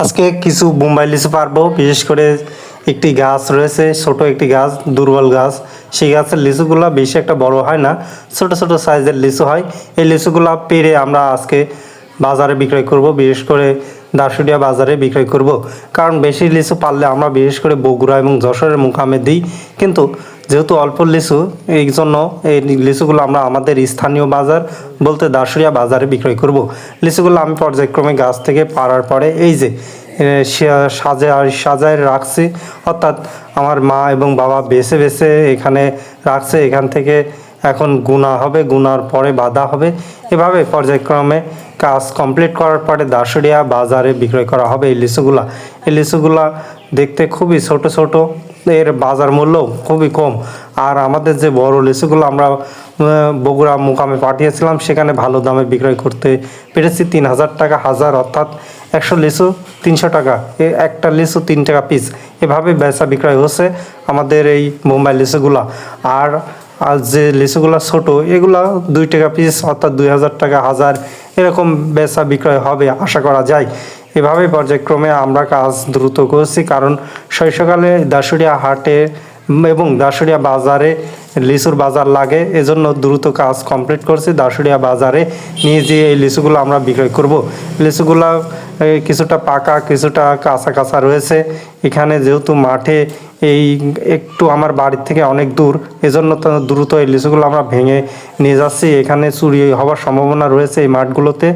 আজকে কিছু বোম্বাই লিচু পারবো। বিশেষ করে একটি গাছ রয়েছে, ছোট একটি গাছ, দুর্বল গাছ। সেই গাছের লিচুগুলা বেশি একটা বড় হয় না, ছোট ছোট সাইজের লিচু হয়। এই লিচুগুলা পেরে আমরা আজকে বাজারে বিক্রয় করব, বিশেষ করে দাসুরিয়া বাজারে বিক্রয় করব। কারণ বেশি লিচু পারলে আমরা বিশেষ করে বগুড়া এবং যশোরের মুকামে দিই, কিন্তু যেহেতু অল্প লিচু, এই জন্য এই লিচুগুলো আমরা আমাদের স্থানীয় বাজার বলতে দাসুরিয়া বাজারে বিক্রয় করব। লিচুগুলো আমি পর্যায়ক্রমে গাছ থেকে পাড়ার পরে এই যে সাজায় রাখছি, অর্থাৎ আমার মা এবং বাবা বেছে বেছে এখানে রাখছে। এখান থেকে এখন গুনা হবে, গুনার পরে বাঁধা হবে। এভাবে পর্যায়ক্রমে কাজ কমপ্লিট করার পরে দাসুরিয়া বাজারে বিক্রয় করা হবে এই লিচুগুলা দেখতে খুবই ছোট ছোট, এর বাজার মূল্য খুবই কম। আর আমাদের যে বড় লিচুগুলো আমরা বগুড়া মুকামে পাঠিয়েছিলাম, সেখানে ভালো দামে বিক্রয় করতে পেরেছি। 3,000 টাকা হাজার, অর্থাৎ 100 লিচু 300 টাকা, একটা লিচু 3 টাকা পিস। এভাবে বেচা বিক্রয় হচ্ছে আমাদের এই বোম্বাই লিচুগুলা। আর আর যে লিচুগুলা ছোট, এগুলা 2 টাকা পিস, অর্থাৎ 2,000 টাকা হাজার, এরকম বেচা বিক্রয় হবে আশা করা যায়। এভাবে পর্যায়ক্রমে আমরা কাজ দ্রুত করছি, কারণ শৈশবকালে দাসুরিয়া হাটে এবং দাসুরিয়া বাজারে লিচুর বাজার লাগে, এজন্য দ্রুত কাজ কমপ্লিট করছি। দাসুরিয়া বাজারে নিয়ে যেয়ে এই লিচুগুলো আমরা বিক্রয় করব। লিচুগুলা কিছুটা পাকা, কিছুটা কাঁচা কাঁচা রয়েছে। এখানে যেহেতু মাঠে এই একটু আমার বাড়ির থেকে অনেক দূর, এজন্য তো দ্রুত এই লিচুগুলো আমরা ভেঙে নিয়ে যাচ্ছি। এখানে চুরি হওয়ার সম্ভাবনা রয়েছে এই মাঠগুলোতে।